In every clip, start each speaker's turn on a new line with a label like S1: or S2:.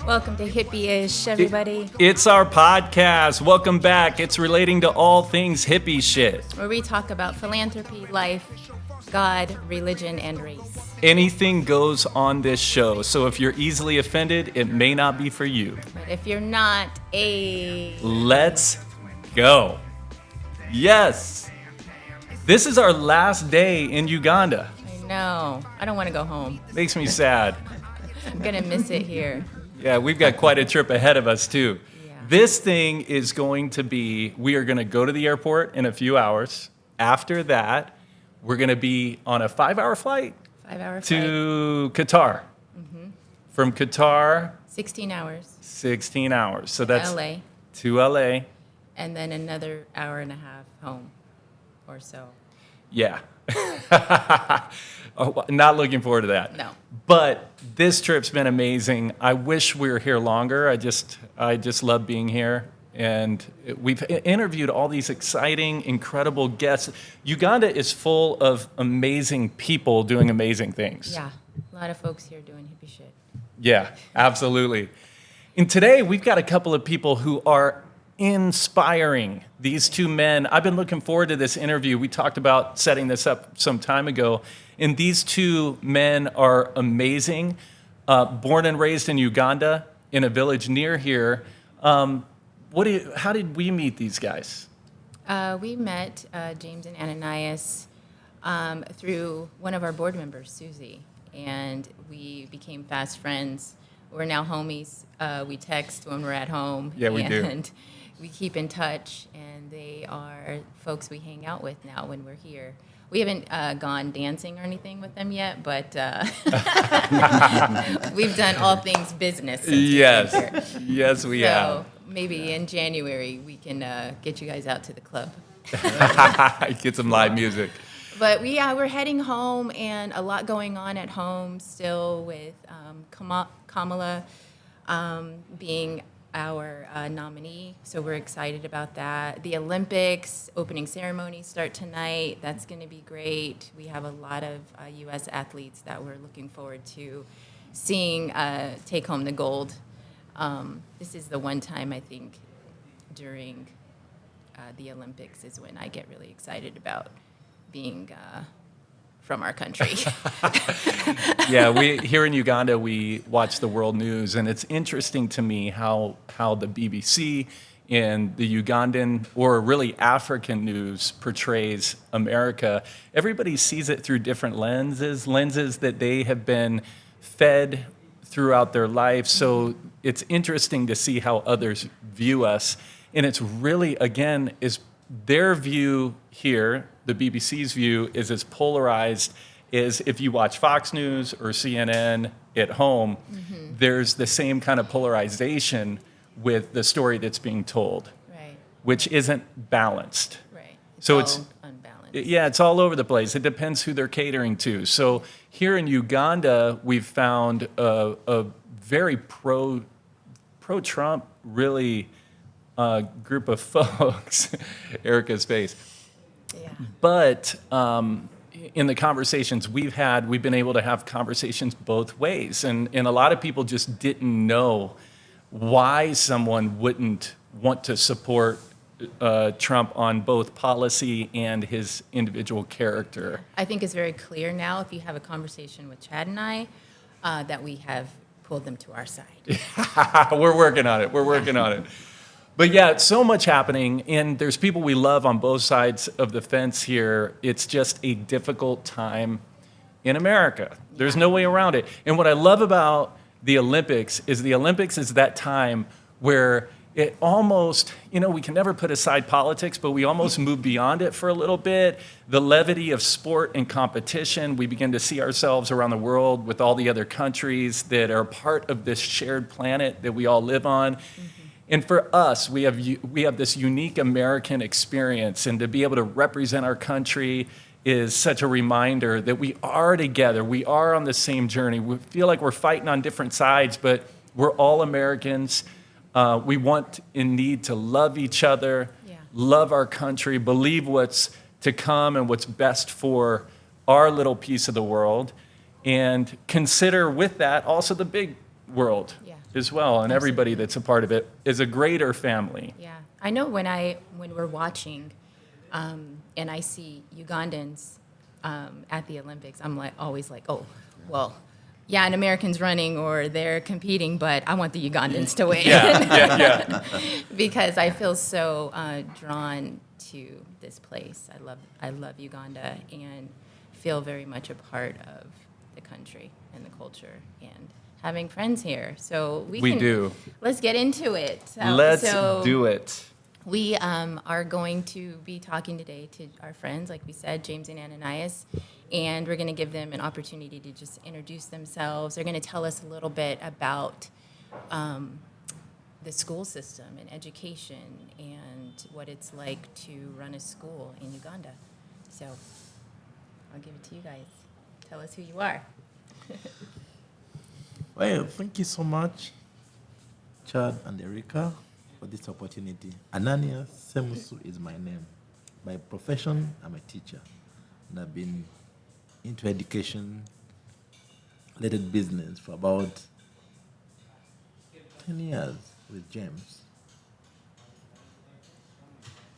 S1: Welcome to Hippie-ish, everybody.
S2: It's our podcast. Welcome back. It's relating to all things hippie shit.
S1: Where we talk about philanthropy, life, God, religion, and race.
S2: Anything goes on this show. So if you're easily offended, it may not be for you.
S1: But if you're not,
S2: let's go. Yes. This is our last day in Uganda.
S1: I know. I don't want to go home.
S2: Makes me sad.
S1: I'm going to miss it here.
S2: Yeah, we've got quite a trip ahead of us, too.
S1: Yeah.
S2: This thing is going to be, we are going to go to the airport in a few hours. After that, we're going to be on a 5-hour flight.
S1: 5-hour flight.
S2: To Qatar. Mm-hmm. From Qatar.
S1: 16 hours.
S2: 16 hours. So that's
S1: LA.
S2: To LA.
S1: And then another hour and a half home or so.
S2: Yeah. Oh, not looking forward to that.
S1: No.
S2: But this trip's been amazing. I wish we were here longer. I just love being here. And we've interviewed all these exciting, incredible guests. Uganda is full of amazing people doing amazing things.
S1: Yeah. A lot of folks here doing hippie shit.
S2: Yeah, absolutely. And today we've got a couple of people who are inspiring. These two men, I've been looking forward to this interview. We talked about setting this up some time ago. And these two men are amazing. Born and raised in Uganda, in a village near here. How did we meet these guys?
S1: We met James and Ananias through one of our board members, Susie, and we became fast friends. We're now homies. We text when we're at home.
S2: Yeah, we do.
S1: And we keep in touch, and they are folks we hang out with now when we're here. We haven't gone dancing or anything with them yet, but we've done all things business since
S2: Yes,
S1: we've been here.
S2: yes, we have.
S1: So maybe in January we can get you guys out to the club.
S2: Get some live music.
S1: But we're heading home, and a lot going on at home still with Kamala being our nominee, so we're excited about that. The Olympics opening ceremony start tonight. That's going to be great. We have a lot of U.S. athletes that we're looking forward to seeing take home the gold. This is the one time, I think, during the Olympics is when I get really excited about being from our country.
S2: Yeah, here in Uganda, we watch the world news, and it's interesting to me how the BBC and the Ugandan, or really African news, portrays America. Everybody sees it through different lenses that they have been fed throughout their life. So it's interesting to see how others view us. And it's really, again, is their view here, the BBC's view, is as polarized as if you watch Fox News or CNN at home. Mm-hmm. There's the same kind of polarization with the story that's being told,
S1: Right.
S2: which isn't balanced.
S1: Right.
S2: So
S1: it's unbalanced.
S2: Yeah, it's all over the place. It depends who they're catering to. So here in Uganda, we've found a very pro-Trump, really group of folks. Erica's face.
S1: Yeah.
S2: But in the conversations we've had, we've been able to have conversations both ways. And a lot of people just didn't know why someone wouldn't want to support Trump on both policy and his individual character.
S1: I think it's very clear now, if you have a conversation with Chad and I, that we have pulled them to our side.
S2: We're working on it. But yeah, so much happening, and there's people we love on both sides of the fence here. It's just a difficult time in America. There's no way around it. And what I love about the Olympics is that time where it almost, we can never put aside politics, but we almost move beyond it for a little bit. The levity of sport and competition, we begin to see ourselves around the world with all the other countries that are part of this shared planet that we all live on. Mm-hmm. And for us, we have this unique American experience, and to be able to represent our country is such a reminder that we are together. We are on the same journey. We feel like we're fighting on different sides, but we're all Americans. We want and need to love each other, love our country, believe what's to come and what's best for our little piece of the world, and consider with that also the big world.
S1: Yeah.
S2: as well, and everybody that's a part of it is a greater family.
S1: Yeah, I know when we're watching, and I see Ugandans at the Olympics, I'm like always like, oh, well, yeah, an American's running or they're competing, but I want the Ugandans to win.
S2: Yeah.
S1: Because I feel so drawn to this place. I love Uganda and feel very much a part of the country and the culture and having friends here. So
S2: We do.
S1: Let's get into it.
S2: Let's do it.
S1: We are going to be talking today to our friends, like we said, James and Ananias, and we're going to give them an opportunity to just introduce themselves. They're going to tell us a little bit about the school system and education and what it's like to run a school in Uganda. So I'll give it to you guys. Tell us who you are.
S3: Well, thank you so much, Chad and Erica, for this opportunity. Ananias Semusu is my name. By profession, I'm a teacher, and I've been into education-related business for about 10 years with James.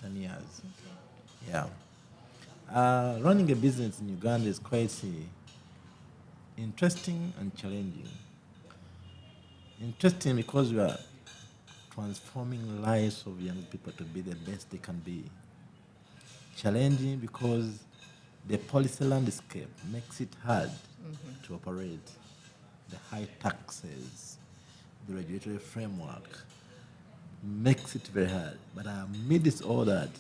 S3: 10 years. Yeah. Running a business in Uganda is quite interesting and challenging. Interesting because we are transforming lives of young people to be the best they can be. Challenging because the policy landscape makes it hard to operate. The high taxes, the regulatory framework makes it very hard. But amidst all that,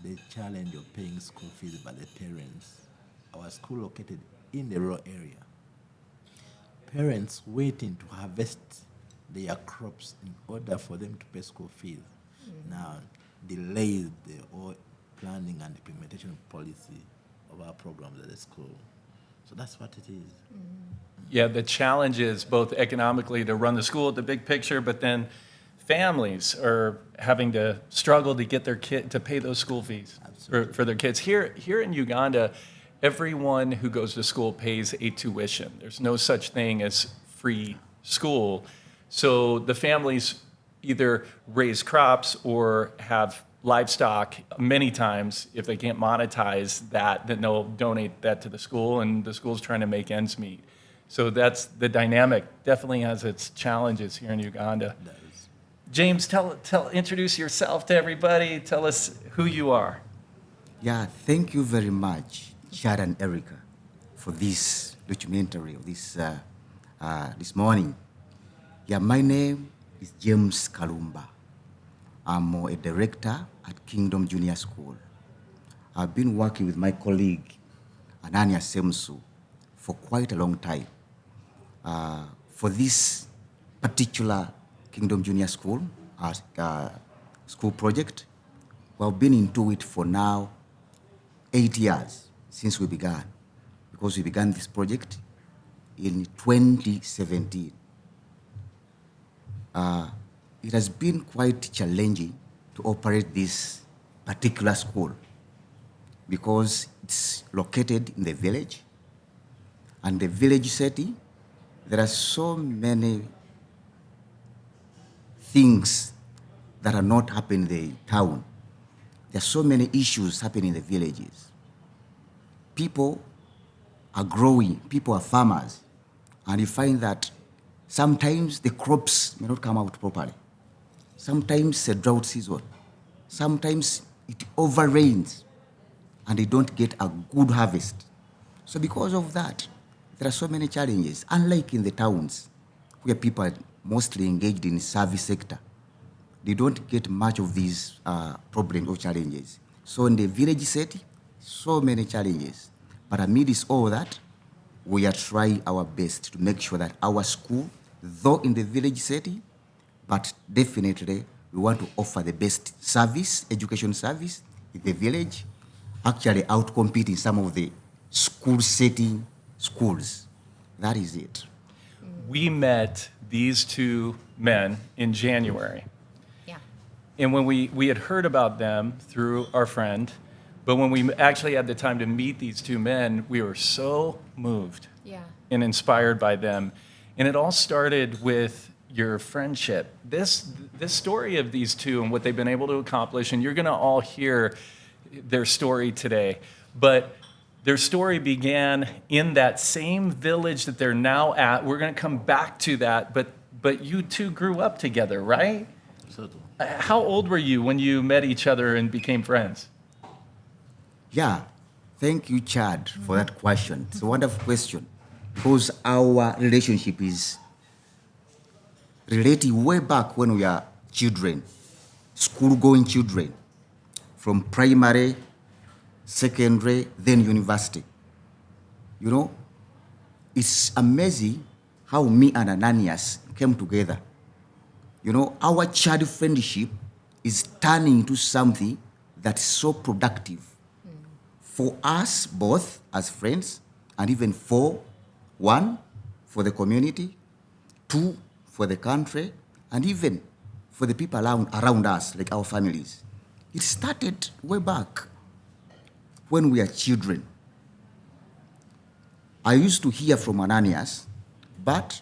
S3: the challenge of paying school fees by the parents. Our school located in the rural area. Parents waiting to harvest their crops in order for them to pay school fees. Now, delays the whole planning and implementation policy of our programs at the school. So that's what it is.
S2: Yeah, the challenge is both economically to run the school at the big picture, but then families are having to struggle to get their kid to pay those school fees for their kids. Here in Uganda, everyone who goes to school pays a tuition. There's no such thing as free school. So the families either raise crops or have livestock. Many times, if they can't monetize that, then they'll donate that to the school, and the school's trying to make ends meet. So that's the dynamic. Definitely has its challenges here in Uganda. James, introduce yourself to everybody. Tell us who you are.
S4: Yeah, thank you very much, Chad and Erica, for this documentary of this morning. Yeah, my name is James Kalumba. I'm a director at Kingdom Junior School. I've been working with my colleague, Ananias Semsu, for quite a long time. For this particular Kingdom Junior School, school project, we've been into it for now 8 years since we began, because we began this project in 2017. It has been quite challenging to operate this particular school because it's located in the village, and the village setting, there are so many things that are not happening in the town. There are so many issues happening in the villages. People are growing, people are farmers, and you find that sometimes the crops may not come out properly. Sometimes it's a drought season. Sometimes it overrains and they don't get a good harvest. So because of that, there are so many challenges. Unlike in the towns, where people are mostly engaged in the service sector, they don't get much of these problems or challenges. So in the village setting, so many challenges. But amidst all that, we are trying our best to make sure that our school, though in the village setting, but definitely we want to offer the best service, education service in the village, actually outcompeting some of the school setting schools. That is it.
S2: We met these two men in January.
S1: Yeah.
S2: And when we had heard about them through our friend, but when we actually had the time to meet these two men, we were so moved
S1: Yeah.
S2: and inspired by them. And it all started with your friendship. This story of these two and what they've been able to accomplish, and you're going to all hear their story today. But their story began in that same village that they're now at. We're going to come back to that, but you two grew up together, right?
S3: Certainly.
S2: How old were you when you met each other and became friends?
S4: Yeah, thank you, Chad, for that question. It's a wonderful question because our relationship is related way back when we are children, school-going children, from primary, secondary, then university. You know, it's amazing how me and Ananias came together. You know, our child friendship is turning into something that's so productive for us both as friends, and even for the community, 2, for the country, and even for the people around us, like our families. It started way back when we were children. I used to hear from Ananias, but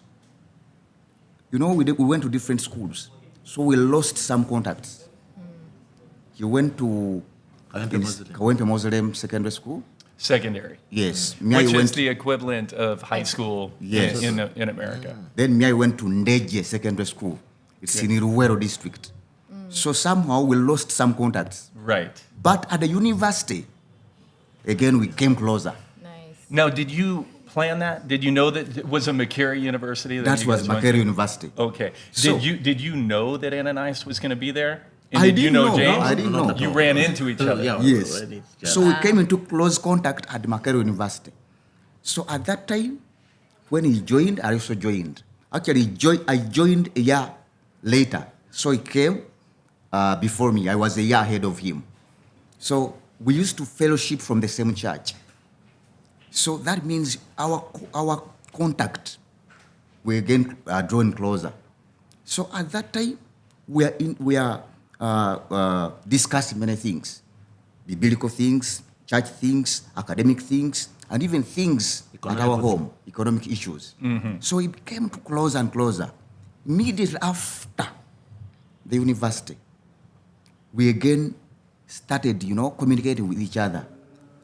S4: you know, we went to different schools, so we lost some contacts. He went to Kawempe Muslim Secondary School.
S2: Secondary.
S4: Yes.
S2: Which is the equivalent of high school
S4: Yes.
S2: in America.
S4: Then I went to Ndeje Secondary School. It's in Iruwero district. So somehow we lost some contacts.
S2: Right.
S4: But at the university, again, we came closer.
S1: Nice.
S2: Now, did you plan that? Did you know that it was a McCary University?
S4: That
S2: you
S4: was
S2: guys went
S4: Makere
S2: to?
S4: University.
S2: Okay.
S4: So-
S2: Did you know that Ananias was going to be there? And
S4: I
S2: did you
S4: didn't
S2: know
S4: know.
S2: James?
S4: No, I didn't know.
S2: You ran into each other.
S3: Yeah.
S4: Yes.
S3: Already, yeah.
S4: So we came into close contact at Makere University. So at that time, when he joined, I also joined. Actually, I joined a year later. So he came before me. I was a year ahead of him. So we used to fellowship from the same church. So that means our contact, we again drawn closer. So at that time, we are discussing many things, biblical things, church things, academic things, and even things at our home, economic issues. So it came to closer and closer. Immediately after the university, we again started, communicating with each other.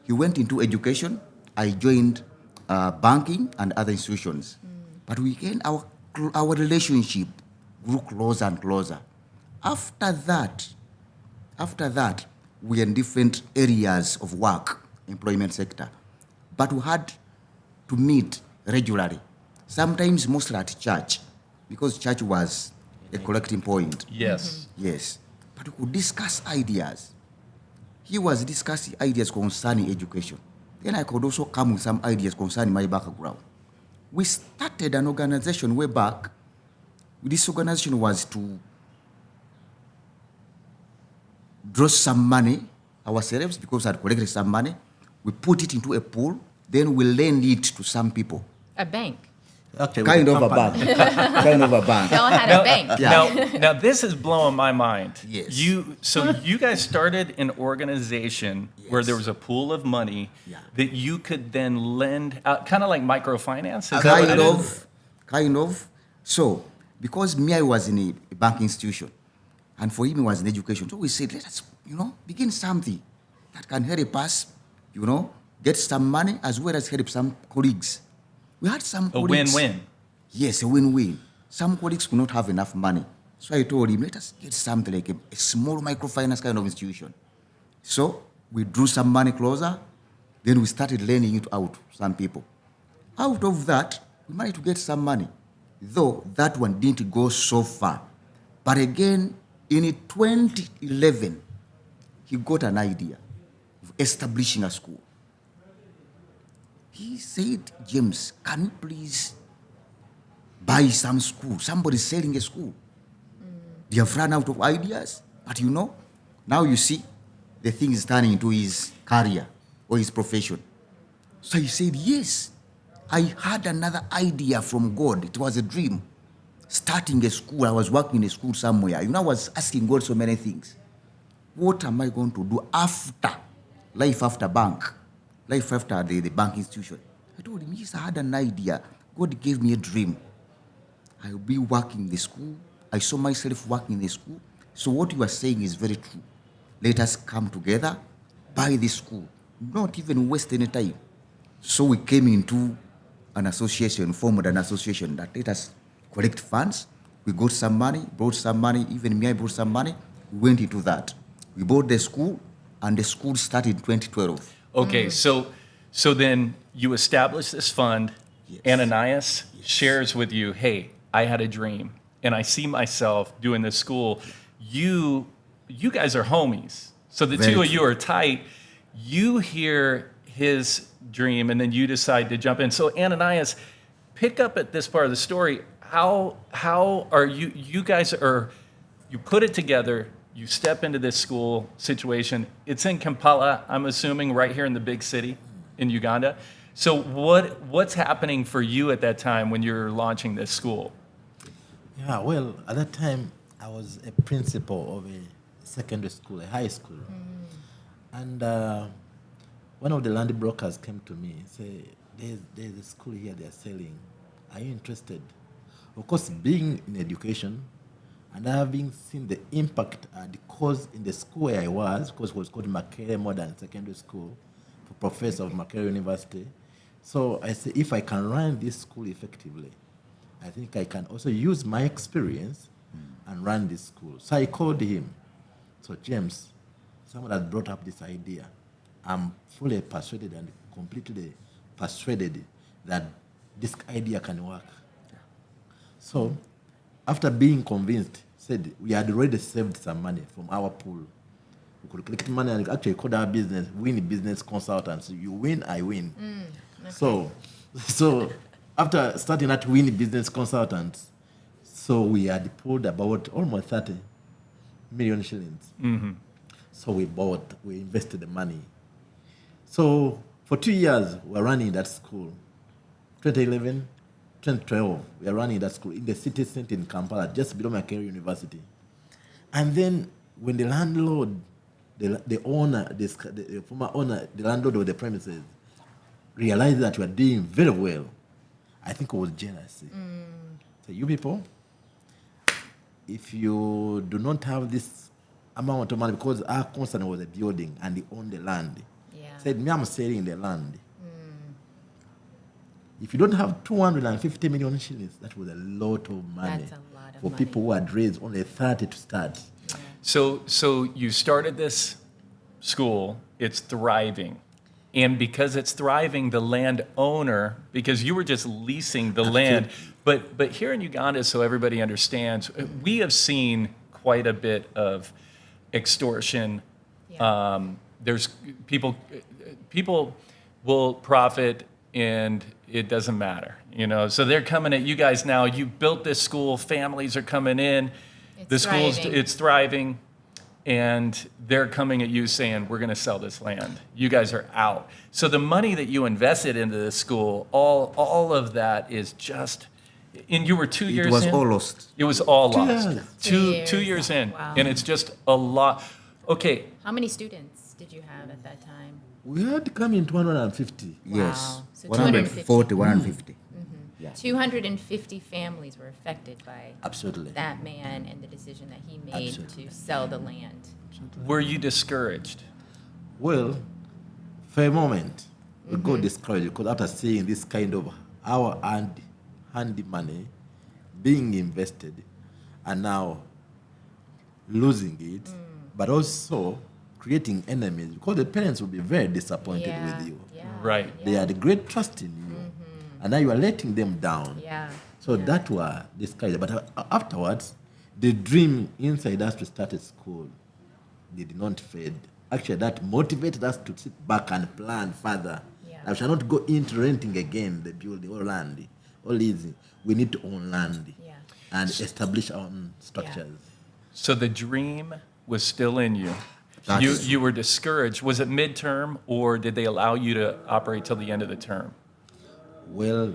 S4: He went into education. I joined banking and other institutions. But we again, our relationship grew closer and closer. After that, we are in different areas of work, employment sector. But we had to meet regularly, sometimes mostly at church, because church was a collecting point.
S2: Yes.
S4: Yes. But we could discuss ideas. He was discussing ideas concerning education. Then I could also come with some ideas concerning my background. We started an organization way back. This organization was to draw some money ourselves because I had collected some money. We put it into a pool. Then we lend it to some people.
S1: A bank.
S3: Okay,
S4: Kind
S3: with
S4: of
S3: the
S4: a
S3: company.
S4: bank. Kind of a bank.
S1: Y'all had a bank.
S4: Yeah.
S2: Now this is blowing my mind.
S4: Yes.
S2: So you guys started an organization where
S4: Yes.
S2: there was a pool of money
S4: Yeah.
S2: that you could then lend out, kind of like microfinance. Is that what it is?
S4: Kind of. So, because I was in a banking institution, and for him it was in education, so we said, let us, begin something that can help us, get some money as well as help some colleagues. We had some
S2: A
S4: colleagues.
S2: win-win.
S4: Yes, a win-win. Some colleagues could not have enough money. So I told him, let us get something like a small microfinance kind of institution. So we drew some money closer. Then we started lending it out to some people. Out of that, we managed to get some money, though that one didn't go so far. But again, in 2011, he got an idea of establishing a school. He said, James, can you please buy some school? Somebody's selling a school. They have run out of ideas, but now you see the thing is turning into his career or his profession. So he said, yes, I had another idea from God. It was a dream. Starting a school, I was working in a school somewhere. I was asking God so many things. What am I going to do after life after bank? Life after the bank institution. I told him, yes, I had an idea. God gave me a dream. I'll be working in the school. I saw myself working in the school. So what you are saying is very true. Let us come together, buy this school, not even waste any time. So we came into an association, formed an association that let us collect funds. We got some money, brought some money, even me, I brought some money. We went into that. We bought the school, and the school started in 2012.
S2: Okay, so then you establish this fund.
S4: Yes.
S2: Ananias shares with you, hey, I had a dream, and I see myself doing this school. You guys are homies. So the
S4: Very
S2: two of
S4: true.
S2: you are tight. You hear his dream, and then you decide to jump in. So Ananias, pick up at this part of the story. How are you guys are, you put it together, you step into this school situation. It's in Kampala, I'm assuming, right here in the big city in Uganda. So what's happening for you at that time when you're launching this school?
S3: Yeah, well, at that time, I was a principal of a secondary school, a high school. And one of the land brokers came to me and said, there's a school here they're selling. Are you interested? Of course, being in education and having seen the impact the cause in the school where I was, because it was called Makerere Modern Secondary School, for professor of Makerere University. So I said, if I can run this school effectively, I think I can also use my experience and run this school. So I called him. So James, someone has brought up this idea. I'm fully persuaded and completely persuaded that this idea can work. So after being convinced, said we had already saved some money from our pool. We could collect money and actually call our business, Win Business Consultants. You win, I win. Okay. So after starting at Win Business Consultants, so we had pulled about almost 30 million shillings. So we invested the money. So for 2 years, we were running that school. 2011, 2012, we are running that school in the city center in Kampala, just below Makerere University. And then when the landlord, the owner, the former owner, the landlord of the premises, realized that we were doing very well, I think it was jealousy. So you people, if you do not have this amount of money, because our concern was a building and he owned the land, said, me, I'm selling the land. If you don't have 250 million shillings, that was a lot of money.
S1: That's a lot of
S3: for
S1: money.
S3: people who had raised only 30 to start.
S2: So you started this school, it's thriving. And because it's thriving, the landowner, because you were just leasing the land, but here in Uganda, so everybody understands, we have seen quite a bit of extortion.
S1: Yeah.
S2: There's people will profit and it doesn't matter, you know. So they're coming at you guys now. You built this school, families are coming in,
S1: It's thriving.
S2: it's thriving, and they're coming at you saying, we're going to sell this land. You guys are out. So the money that you invested into this school, all of that is just, and you were 2 years in?
S4: It was all lost.
S2: It was all
S3: 2
S2: lost.
S3: years.
S2: 2 years in,
S1: Wow.
S2: and it's just a lot. Okay,
S1: How many students did you have at that time?
S3: We had come in 250.
S4: Yes.
S1: Wow. So
S4: 140, 150. Yeah.
S1: 250 families were affected by
S3: Absolutely.
S1: that man and the decision that he made
S3: Absolutely.
S1: to sell the land.
S2: were you discouraged?
S3: Well, for a moment, we got discouraged because after seeing this kind of our handy money being invested and now losing it, but also creating enemies because the parents will be very disappointed with you.
S1: Yeah.
S2: Right.
S3: They had great trust in you, and now you are letting them down.
S1: Yeah.
S3: So that was discouraged. But afterwards, the dream inside us to start a school did not fade. Actually, that motivated us to sit back and plan further.
S1: Yeah.
S3: I shall not go into renting again the building or land or leasing. We need to own land
S1: Yeah.
S3: and establish our own structures.
S2: So the dream was still in you.
S4: That
S2: You,
S4: is-
S2: you were discouraged. Was it midterm, or did they allow you to operate till the end of the term?
S3: Well,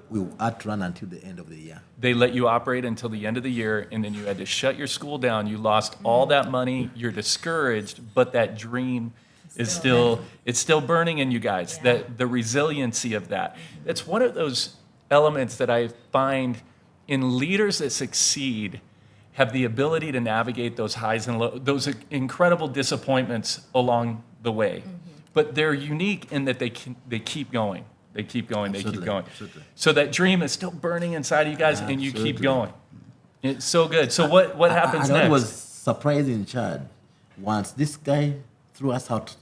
S3: we had to run until the end of the year.
S2: They let you operate until the end of the year, and then you had to shut your school down. You lost all that money. You're discouraged, but that dream is still it's still burning in you guys.
S1: Yeah.
S2: That the resiliency of that. It's one of those elements that I find And leaders that succeed have the ability to navigate those highs and lows, those incredible disappointments along the way. But they're unique in that they keep going. They keep going, they keep
S3: Absolutely,
S2: going.
S3: absolutely.
S2: So that dream is still burning inside of you guys, and you keep
S3: Absolutely.
S2: going. It's so good. So what happens
S3: I
S2: next?
S3: It was surprising, Chad. Once this guy threw us out,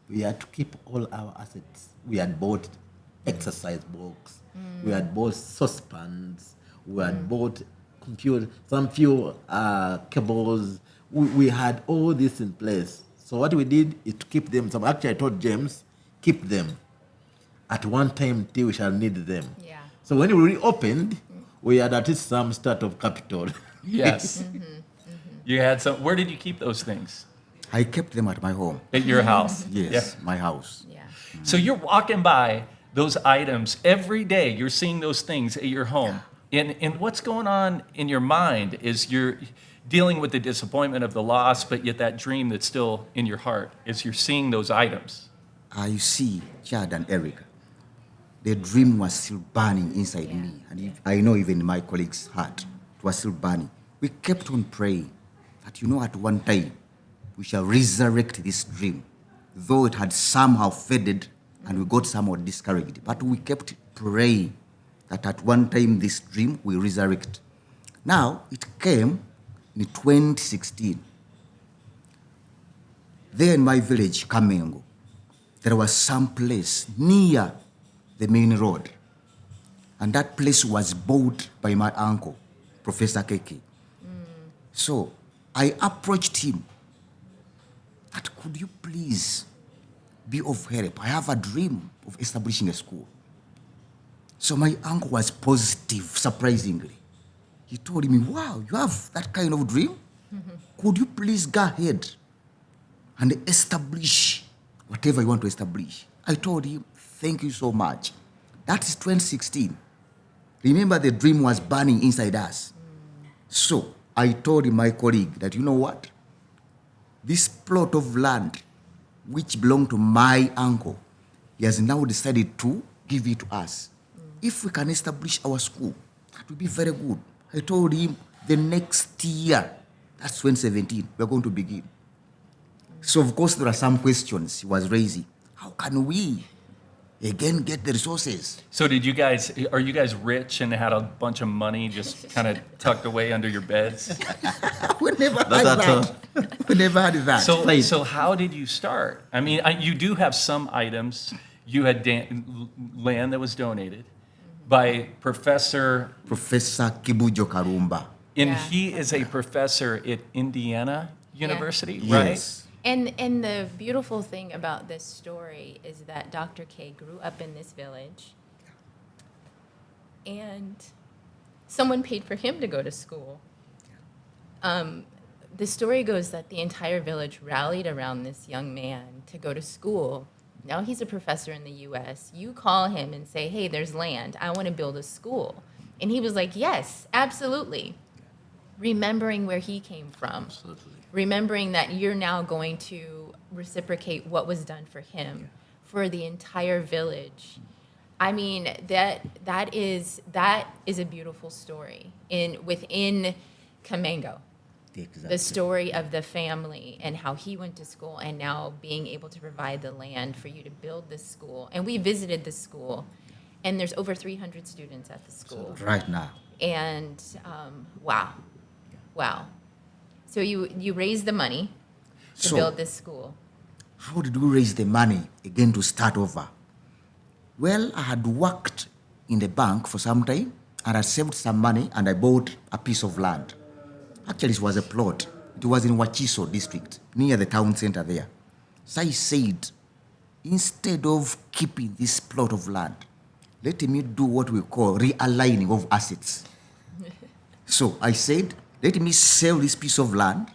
S3: we had to keep all our assets. We had bought exercise books, we had bought saucepans, we had bought computer, some few cables. We had all this in place. So what we did is to keep them. So actually, I told James, keep them. At one time, till we shall need them.
S1: Yeah.
S3: So when we reopened, we had at least some start of capital.
S2: Yes. You had some. Where did you keep those things?
S4: I kept them at my home.
S2: At your house.
S4: Yes, my house.
S1: Yeah.
S2: So you're walking by those items every day. You're seeing those things at your home. And what's going on in your mind is you're dealing with the disappointment of the loss, but yet that dream that's still in your heart is you're seeing those items.
S4: You see, Chad and Erica, the dream was still burning inside me. And I know even my colleagues' heart, it was still burning. We kept on praying that, at one time, we shall resurrect this dream. Though it had somehow faded and we got somewhat discouraged, but we kept praying that at one time this dream will resurrect. Now, it came in 2016. There in my village, Kammengo, there was some place near the main road. And that place was bought by my uncle, Professor Keke. So I approached him that, could you please be of help? I have a dream of establishing a school. So my uncle was positive, surprisingly. He told me, wow, you have that kind of dream? Could you please go ahead and establish whatever you want to establish? I told him, thank you so much. That is 2016. Remember, the dream was burning inside us. So I told my colleague that, you know what? This plot of land, which belonged to my uncle, he has now decided to give it to us. If we can establish our school, that would be very good. I told him the next year, that's 2017, we're going to begin. So, of course, there are some questions he was raising. How can we again get the resources?
S2: So are you guys rich and had a bunch of money just kind of tucked away under your beds?
S4: We never had
S3: Not at
S4: that. We never had that.
S2: So how did you start? I mean, you do have some items. You had land that was donated by Professor,
S4: Kibujo Karumba.
S2: and
S1: Yeah.
S2: he is a professor at Indiana University,
S4: Yeah.
S2: right?
S4: Yes.
S1: And the beautiful thing about this story is that Dr. K grew up in this village, and someone paid for him to go to school. The story goes that the entire village rallied around this young man to go to school. Now he's a professor in the U.S. You call him and say, hey, there's land. I want to build a school. And he was like, yes, absolutely. Remembering where he came from.
S3: Absolutely.
S1: Remembering that you're now going to reciprocate what was done for him, for the entire village. I mean, that is a beautiful story within Kammengo.
S4: Exactly.
S1: The story of the family and how he went to school and now being able to provide the land for you to build this school. And we visited the school, and there's over 300 students at the school.
S4: Right now.
S1: And wow. So you raised the money to
S4: So-
S1: build this school.
S4: How did we raise the money again to start over? Well, I had worked in the bank for some time, and I saved some money, and I bought a piece of land. Actually, it was a plot. It was in Wachiso district, near the town center there. So I said, instead of keeping this plot of land, let me do what we call realigning of assets. So I said, let me sell this piece of land,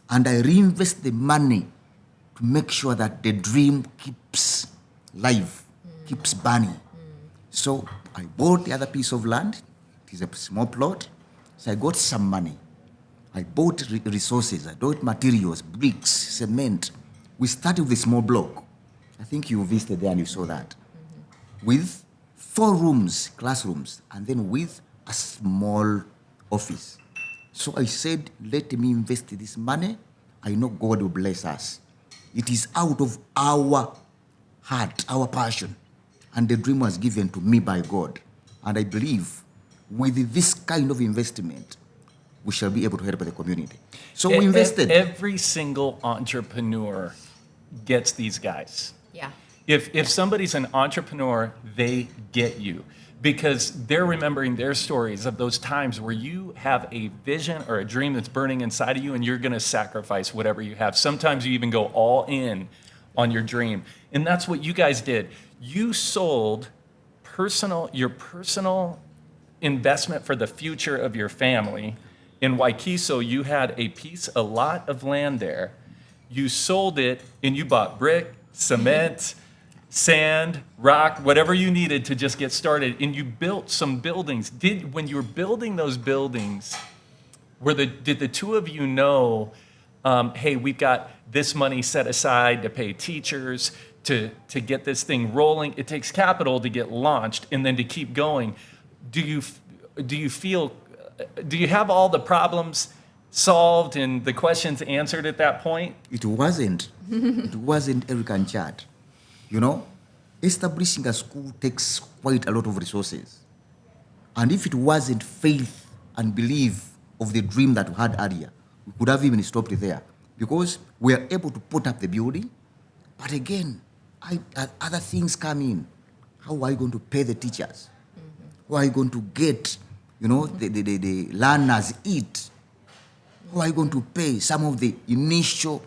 S4: and I reinvest the money to make sure that the dream keeps live, keeps burning. So I bought the other piece of land. It is a small plot. So I got some money. I bought resources. I bought materials, bricks, cement. We started with a small block. I think you visited there and you saw that. With 4 rooms, classrooms, and then with a small office. So I said, let me invest this money. I know God will bless us. It is out of our heart, our passion. And the dream was given to me by God. And I believe with this kind of investment, we shall be able to help the community. So we invested.
S2: Every single entrepreneur gets these guys.
S1: Yeah.
S2: If somebody's an entrepreneur, they get you because they're remembering their stories of those times where you have a vision or a dream that's burning inside of you and you're going to sacrifice whatever you have. Sometimes you even go all in on your dream. And that's what you guys did. You sold your personal investment for the future of your family. In Waikiso, you had a lot of land there. You sold it and you bought brick, cement, sand, rock, whatever you needed to just get started. And you built some buildings. When you were building those buildings, did the two of you know, hey, we've got this money set aside to pay teachers, to get this thing rolling? It takes capital to get launched and then to keep going. Do you have all the problems solved and the questions answered at that point?
S4: It wasn't. It wasn't Eric and Chad. You know, establishing a school takes quite a lot of resources. And if it wasn't faith and belief of the dream that we had earlier, we could have even stopped there. Because we are able to put up the building, but again, other things come in. How are you going to pay the teachers? How are you going to get, the learners eat? How are you going to pay some of the initial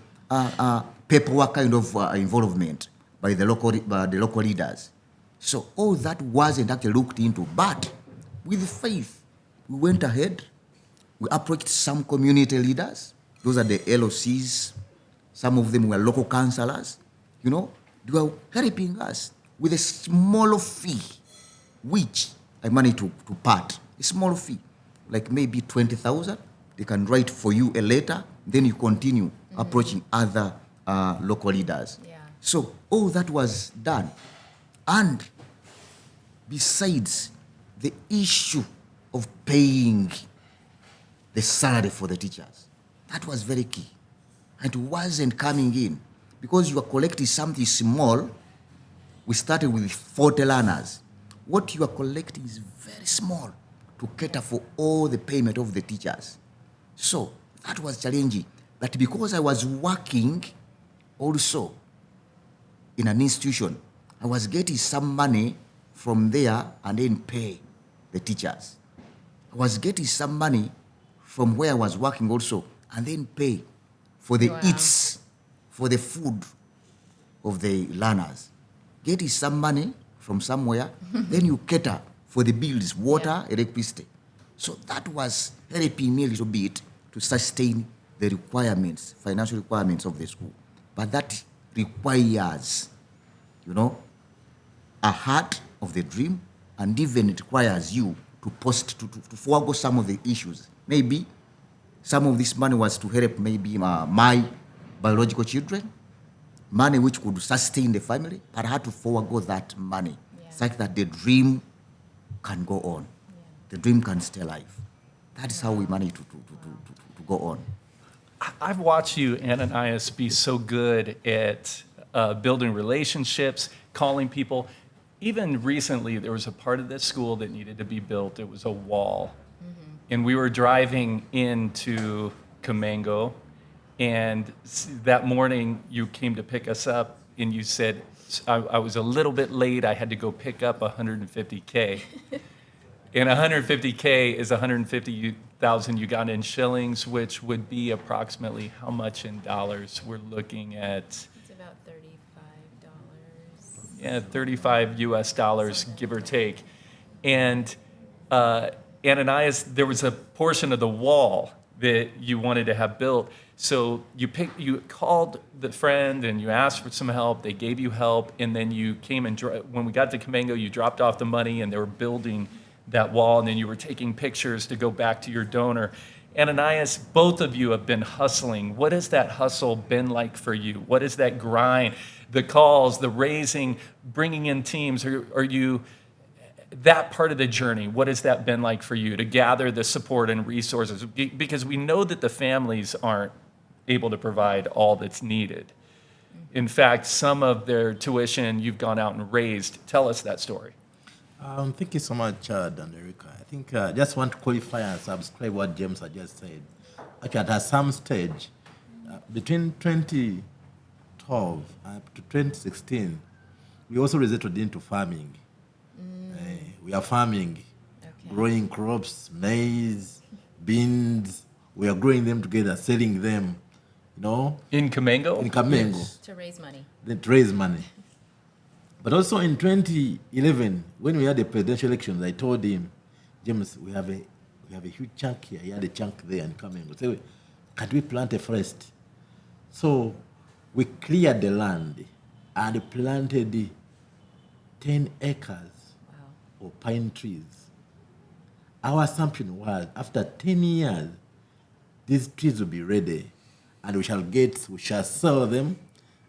S4: paperwork kind of involvement by the local leaders? So all that wasn't actually looked into. But with faith, we went ahead. We approached some community leaders. Those are the LOCs. Some of them were local councillors. They were helping us with a small fee, which I managed to part. A small fee, like maybe 20,000. They can write for you a letter. Then you continue approaching other local leaders.
S1: Yeah.
S4: So all that was done. And besides the issue of paying the salary for the teachers, that was very key. And it wasn't coming in. Because you are collecting something small, we started with 40 learners. What you are collecting is very small to cater for all the payment of the teachers. So that was challenging. But because I was working also in an institution, I was getting some money from there and then pay the teachers. I was getting some money from where I was working also and then pay for the eats, for the food of the learners. Getting some money from somewhere, then you cater for the bills, water, electricity. So that was helping me a little bit to sustain the requirements, financial requirements of the school. But that requires, a heart of the dream, and even it requires you to forego some of the issues. Maybe some of this money was to help maybe my biological children, money which could sustain the family, but I had to forego that money such that the dream can go on. Yeah. The dream can stay alive. That is how we managed to go on.
S2: I've watched you, Ananias, be so good at building relationships, calling people. Even recently, there was a part of this school that needed to be built. It was a wall. And we were driving into Kammengo, and that morning you came to pick us up, and you said, I was a little bit late. I had to go pick up 150K. And 150K is 150,000 Ugandan shillings, which would be approximately how much in dollars? We're looking at...
S1: It's about $35.
S2: Yeah, 35 US dollars, give or take. And Ananias, there was a portion of the wall that you wanted to have built. So you called the friend and you asked for some help. They gave you help, and then you came and when we got to Kammengo, you dropped off the money, and they were building that wall, and then you were taking pictures to go back to your donor. Ananias, both of you have been hustling. What has that hustle been like for you? What is that grind? The calls, the raising, bringing in teams. that part of the journey, what has that been like for you to gather the support and resources? Because we know that the families aren't able to provide all that's needed. In fact, some of their tuition you've gone out and raised. Tell us that story.
S3: Thank you so much, Dan Erica. I think I just want to qualify and subscribe what James had just said. Actually, at some stage, between 2012 up to 2016, we also resorted into farming. We are farming, growing crops, maize, beans. We are growing them together, selling them,
S2: In Kammengo?
S3: in Kammengo.
S1: To raise money.
S3: Then to raise money. But also in 2011, when we had the presidential elections, I told him, James, we have a huge chunk here. He had a chunk there in Kammengo. So can't we plant a forest? So we cleared the land and planted 10 acres of pine trees. Our assumption was after 10 years, these trees will be ready and we shall sell them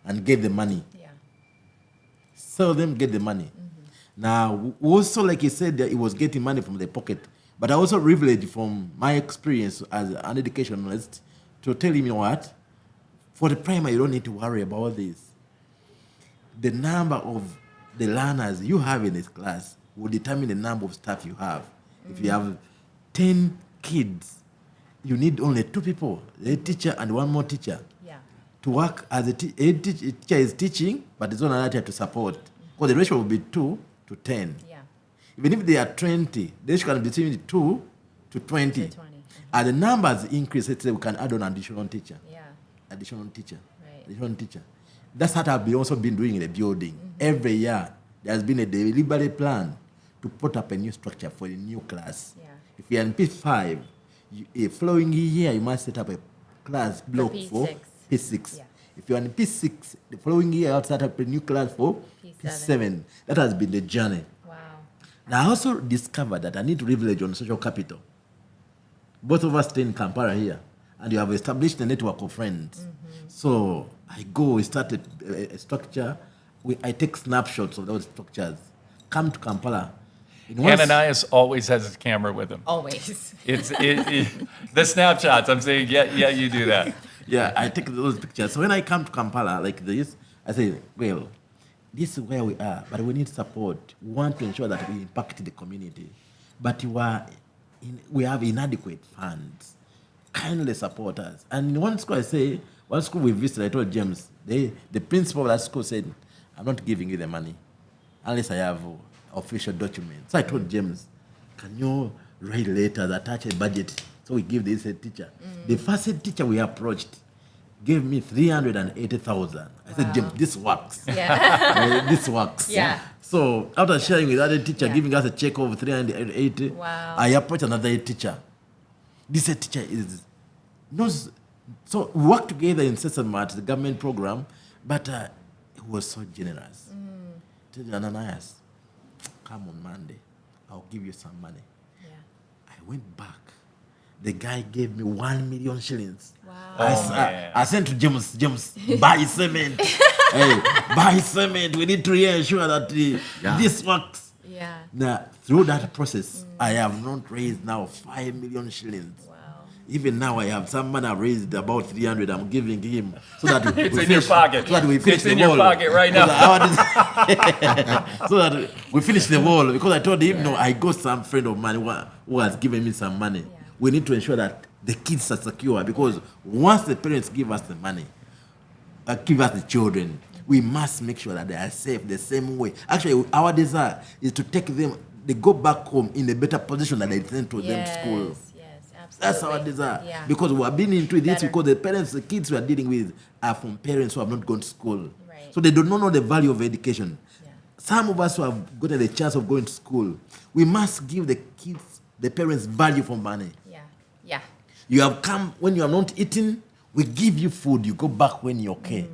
S3: and get the money.
S1: Yeah.
S3: Sell them, get the money. Now, also, like you said, that he was getting money from the pocket, but I also privileged from my experience as an educationalist to tell him, what? For the primary, you don't need to worry about this. The number of the learners you have in this class will determine the number of staff you have. If you have 10 kids, you need only 2 people, a teacher and 1 more teacher.
S1: Yeah.
S3: To work as a teacher is teaching, but there's another teacher to support. Because the ratio will be 2 to 10.
S1: Yeah.
S3: Even if they are 20, the ratio can be between 2 to 20.
S1: To 20.
S3: As the numbers increase, let's say we can add on additional teacher.
S1: Yeah.
S3: Additional teacher.
S1: Right.
S3: Additional teacher. That's what I've also been doing in the building. Every year, there has been a deliberate plan to put up a new structure for the new class.
S1: Yeah.
S3: If you're in P5, a following year, you must set up a class block for
S1: P6.
S3: P6.
S1: Yeah.
S3: If you're in P6, the following year, I'll set up a new class for P7. That has been the journey.
S1: Wow.
S3: Now, I also discovered that I need to leverage on social capital. Both of us stay in Kampala here, and you have established a network of friends. So I go, we start a structure. I take snapshots of those structures. Come to Kampala.
S2: Ananias always has his camera with him.
S1: Always.
S2: The snapshots. I'm saying, yeah, you do that.
S3: Yeah, I take those pictures. So when I come to Kampala like this, I say, well, this is where we are, but we need support. We want to ensure that we impact the community. But we have inadequate funds. Kindly support us. And in one school, one school we visited, I told James, the principal of that school said, I'm not giving you the money unless I have official documents. So I told James, can you write letters, attach a budget, so we give this head teacher. The first head teacher we approached gave me 380,000. I said, James, this works.
S1: Yeah.
S3: This works.
S1: Yeah.
S3: So after sharing with other teacher, giving us a check of 380,
S1: Wow.
S3: I approached another head teacher. This head teacher knows. So we worked together in Sesamat, the government program, but he was so generous. Tell Ananias, come on Monday, I'll give you some money.
S1: Yeah.
S3: I went back. The guy gave me 1 million shillings.
S1: Wow.
S3: I sent to James, buy cement. Hey, buy cement. We need to ensure that this works.
S1: Yeah.
S3: Now, through that process, I have not raised now 5 million shillings.
S1: Wow.
S3: Even now, I have some money I've raised about 300. I'm giving him so that
S2: It's in your pocket.
S3: So that we finish
S2: It's
S3: the
S2: in your
S3: wall.
S2: pocket right now.
S3: So that we finish the wall. Because I told him, no, I got some friend of mine who has given me some money.
S1: Yeah.
S3: We need to ensure that the kids are secure, because once the parents give us the money, give us the children, we must make sure that they are safe the same way. Actually, our desire is to take them, they go back home in a better position than they sent to them to school.
S1: Yes, absolutely.
S3: That's our desire.
S1: Yeah.
S3: Because we have been into this
S1: Better.
S3: because the kids we are dealing with are from parents who have not gone to school.
S1: Right.
S3: So they do not know the value of education.
S1: Yeah.
S3: Some of us who have gotten the chance of going to school, we must give the kids, the parents, value for money.
S1: Yeah. Yeah.
S3: You have come when you have not eaten, we give you food, you go back when you're okay.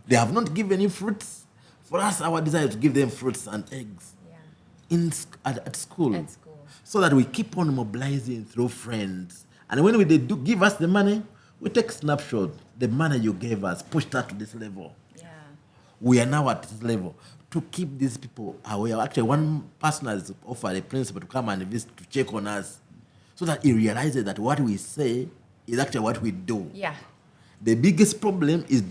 S3: They have not given you fruits. For us, our desire is to give them fruits and eggs
S1: Yeah.
S3: at school.
S1: At school.
S3: So that we keep on mobilizing through friends. And when they do give us the money, we take snapshot. The money you gave us, push that to this level.
S1: Yeah.
S3: We are now at this level to keep these people aware. Actually, one person has offered a principal to come and visit to check on us so that he realizes that what we say is actually what we do.
S1: Yeah.
S3: The biggest problem is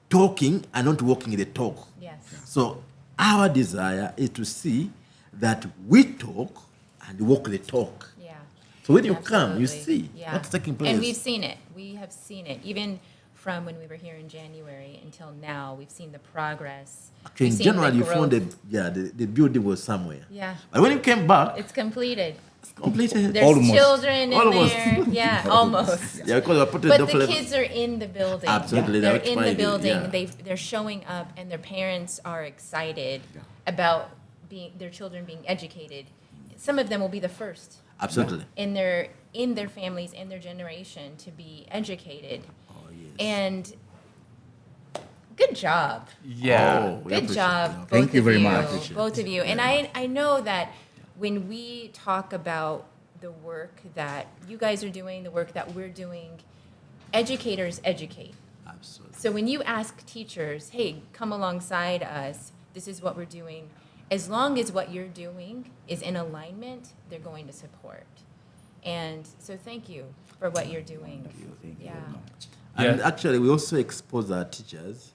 S3: talking and not walking the talk.
S1: Yes.
S3: So our desire is to see that we talk and walk the talk.
S1: Yeah.
S3: So when you come, you
S1: Absolutely.
S3: see
S1: Yeah.
S3: what's taking place.
S1: And we've seen it. We have seen it. Even from when we were here in January until now, we've seen the progress.
S3: Actually,
S1: We've
S3: in
S1: seen the
S3: January, you found
S1: growth.
S3: the building was somewhere.
S1: Yeah.
S3: But when you came back,
S1: It's completed.
S3: it's completed.
S1: There's
S4: Almost.
S1: children in
S3: Almost.
S1: there. Yeah, almost.
S3: Yeah, because I put the
S1: But
S3: double
S1: the
S3: level.
S1: kids are in the building.
S3: Absolutely,
S1: They're
S3: that's
S1: in
S3: why
S1: the
S3: they-
S1: building.
S3: yeah.
S1: They're showing up, and their parents are excited about their children being educated. Some of them will be the first
S3: Absolutely.
S1: in their families and their generation to be educated.
S3: Oh, yes.
S1: And good job.
S2: Yeah.
S3: Oh, we
S1: Good
S3: appreciate
S1: job,
S3: it.
S1: both
S4: Thank you
S1: of
S4: very
S1: you.
S4: much.
S1: Both of you. And I know that when we talk about the work that you guys are doing, the work that we're doing, educators educate.
S3: Absolutely.
S1: So when you ask teachers, hey, come alongside us, this is what we're doing, as long as what you're doing is in alignment, they're going to support. And so thank you for what you're doing.
S4: Thank you
S1: Yeah.
S4: very much.
S3: And
S2: Yeah.
S3: actually, we also expose our teachers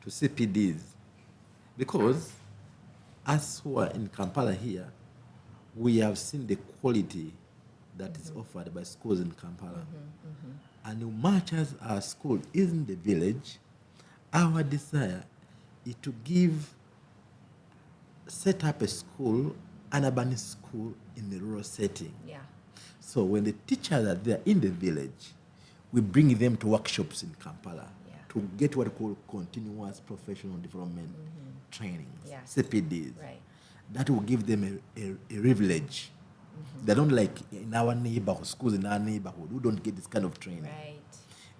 S3: to CPDs because us who are in Kampala here, we have seen the quality that is offered by schools in Kampala. And much as our school is in the village, our desire is to set up a school, an urban school in the rural setting.
S1: Yeah.
S3: So when the teachers are there in the village, we bring them to workshops in Kampala
S1: Yeah.
S3: to get what we call continuous professional development trainings,
S1: Yeah.
S3: CPDs.
S1: Right.
S3: That will give them a privilege. They don't like in our neighborhood, schools in our neighborhood, who don't get this kind of training.
S1: Right.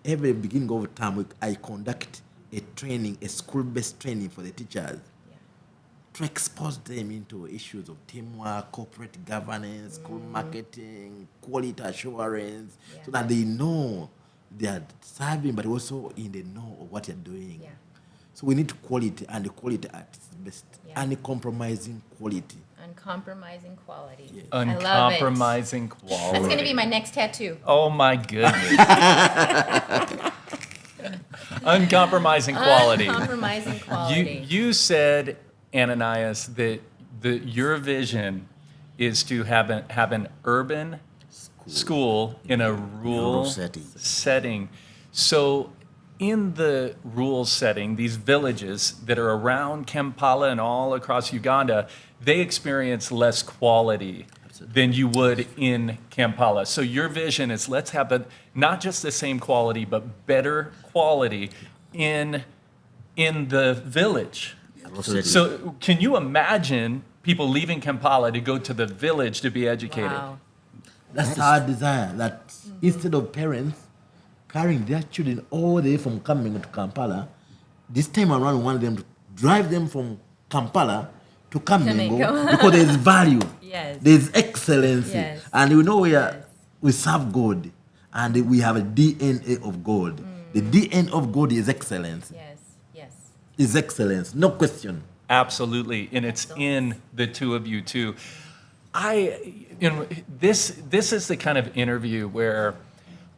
S3: Every beginning of term, I conduct a training, a school-based training for the teachers
S1: Yeah.
S3: to expose them into issues of teamwork, corporate governance, school marketing, quality assurance, so that they know they are serving, but also in the know of what you're doing.
S1: Yeah.
S3: So we need quality, and the quality at its best,
S1: Yeah.
S3: uncompromising quality.
S1: Uncompromising quality.
S3: Yes.
S1: I love it.
S2: Uncompromising quality.
S1: That's going to be my next tattoo.
S2: Oh my goodness. Uncompromising quality.
S1: Uncompromising quality.
S2: You said, Ananias, that your vision is to have an urban school in a rural setting. So in the rural setting, these villages that are around Kampala and all across Uganda, they experience less quality than you would in Kampala. So your vision is let's have not just the same quality, but better quality in the village. So can you imagine people leaving Kampala to go to the village to be educated?
S1: Wow.
S3: That's our desire, that instead of parents carrying their children all the way from Kammengo to Kampala, this time around we want them to drive them from Kampala to Kammengo
S1: Kammengo.
S3: because there's value,
S1: Yes.
S3: there's excellency,
S1: Yes.
S3: and we know
S1: Yes.
S3: we serve God, and we have a DNA of God. The DNA of God is excellence.
S1: Yes. Yes.
S3: Is excellence, no question.
S2: Absolutely, and it's in the two of you too. This is the kind of interview where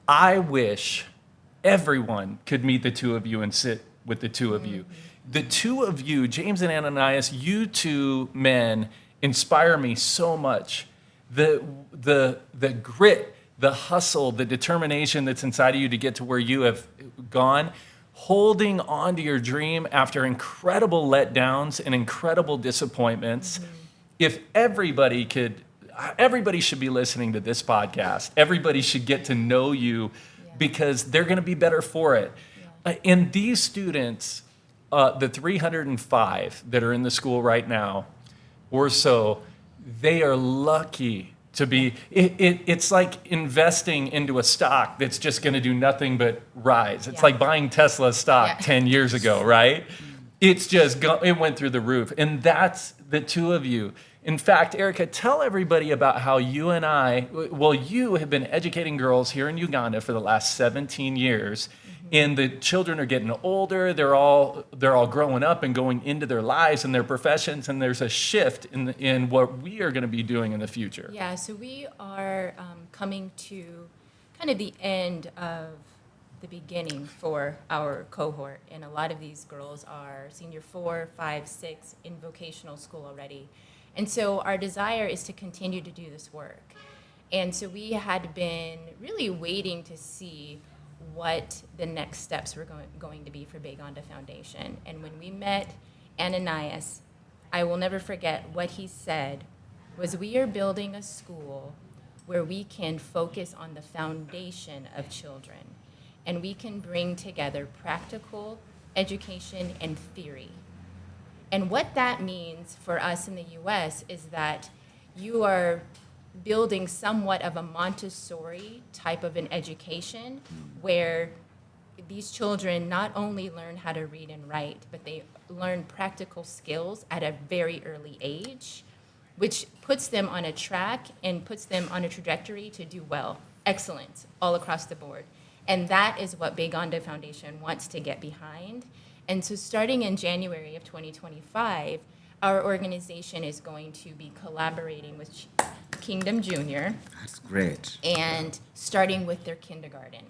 S2: I wish everyone could meet the two of you and sit with the two of you. The two of you, James and Ananias, you two men inspire me so much. The grit, the hustle, the determination that's inside of you to get to where you have gone, holding on to your dream after incredible letdowns and incredible disappointments. If everybody should be listening to this podcast. Everybody should get to know you because they're going to be better for it. And these students, the 305 that are in the school right now, or so, they are lucky to be. It's like investing into a stock that's just going to do nothing but rise. It's like buying Tesla stock 10 years ago, right? It's just it went through the roof, and that's the two of you. In fact, Erica, tell everybody about how you and you have been educating girls here in Uganda for the last 17 years. And the children are getting older. They're all growing up and going into their lives and their professions. And there's a shift in what we are going to be doing in the future.
S1: Yeah, so we are coming to kind of the end of the beginning for our cohort. And a lot of these girls are senior 4, 5, 6 in vocational school already. And so our desire is to continue to do this work. And so we had been really waiting to see what the next steps were going to be for Uganda Foundation. And when we met Ananias, I will never forget what he said was, we are building a school where we can focus on the foundation of children, and we can bring together practical education and theory. And what that means for us in the US is that you are building somewhat of a Montessori type of an education where these children not only learn how to read and write, but they learn practical skills at a very early age, which puts them on a track and puts them on a trajectory to do well, excellence, all across the board. And that is what Uganda Foundation wants to get behind. And so starting in January of 2025, our organization is going to be collaborating with Kingdom Junior.
S4: That's great.
S1: And starting with their kindergarten,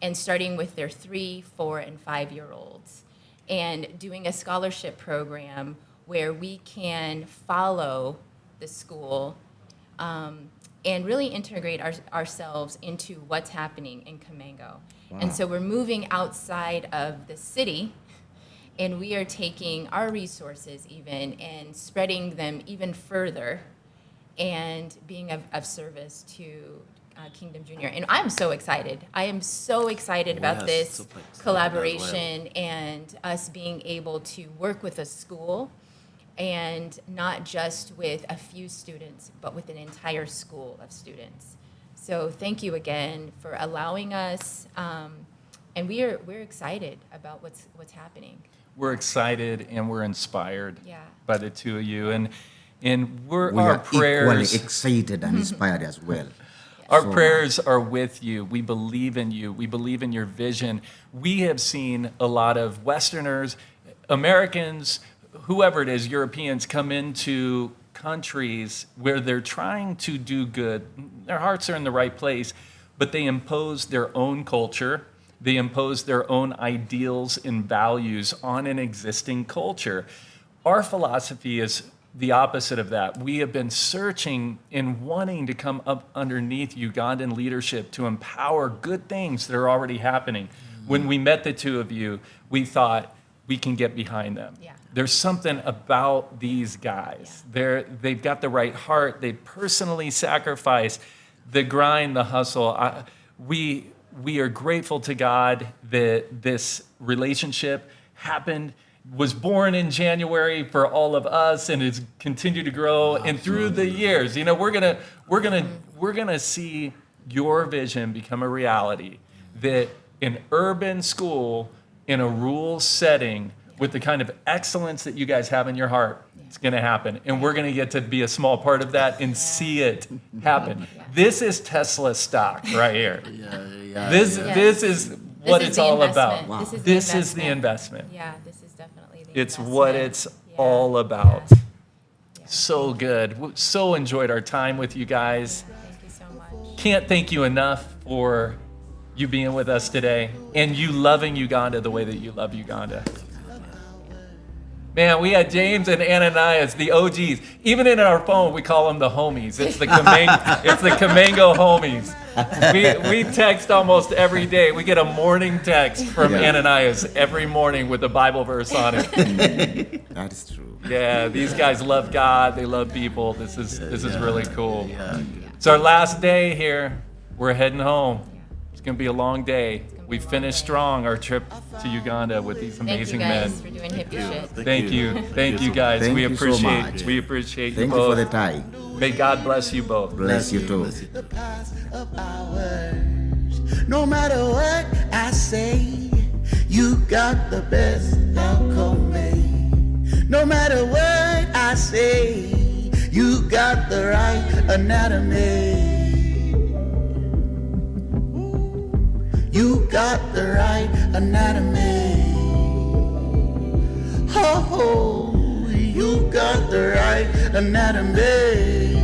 S1: and starting with their 3, 4, and 5-year-olds, and doing a scholarship program where we can follow the school and really integrate ourselves into what's happening in Kammengo. Wow. And so we're moving outside of the city, and we are taking our resources even and spreading them even further and being of service to Kingdom Junior. And I'm so excited. I am so excited about this
S3: super excited
S1: collaboration
S3: as
S1: and us being able to work with a school, and not just with a few students, but with an entire school of students. So thank you again for allowing us, and we're excited about what's happening.
S2: We're excited and we're inspired by the two of you. And
S4: We
S2: our
S4: are
S2: prayers,
S4: equally excited and inspired as well.
S2: our
S4: So
S2: prayers are with you. We believe in you. We believe in your vision. We have seen a lot of Westerners, Americans, whoever it is, Europeans, come into countries where they're trying to do good. Their hearts are in the right place, but they impose their own culture. They impose their own ideals and values on an existing culture. Our philosophy is the opposite of that. We have been searching and wanting to come up underneath Ugandan leadership to empower good things that are already happening. When we met the two of you, we thought we can get behind them.
S1: Yeah.
S2: There's something about these guys. They've got the right heart. They personally sacrifice, the grind, the hustle. We are grateful to God that this relationship happened, was born in January for all of us, and it's continued to grow. And through the years, we're gonna see your vision become a reality. That an urban school in a rural setting with the kind of excellence that you guys have in your heart, it's going to happen. And we're going to get to be a small part of that and see it happen. This is Tesla stock right here. This is what it's all about.
S1: Wow.
S2: This is the investment.
S1: Yeah, this is definitely the
S2: It's
S1: investment.
S2: what it's all about. So good. So enjoyed our time with you guys.
S1: Thank you so much.
S2: Can't thank you enough for you being with us today and you loving Uganda the way that you love Uganda. Man, we had James and Ananias, the OGs. Even in our phone, we call them the homies. It's the Kammengo homies. We text almost every day. We get a morning text from Ananias every morning with a Bible verse on it.
S4: that is true.
S2: Yeah, these guys love God. They love people. This is really cool. It's our last day here. We're heading home. It's going to be a long day. We finished strong our trip to Uganda with these amazing men.
S1: Thank you guys for doing hippie shit.
S2: Thank you guys.
S4: Thank
S2: we
S4: you so
S2: appreciate
S4: much.
S2: we appreciate
S4: Thank
S2: you
S4: you
S2: both.
S4: for the time.
S2: May God bless you both.
S4: Bless you too.
S5: The past of ours. No matter what I say, you got the best outcome made. No matter what I say you got the right anatomy. You got the right anatomy. Oh, you got the right anatomy.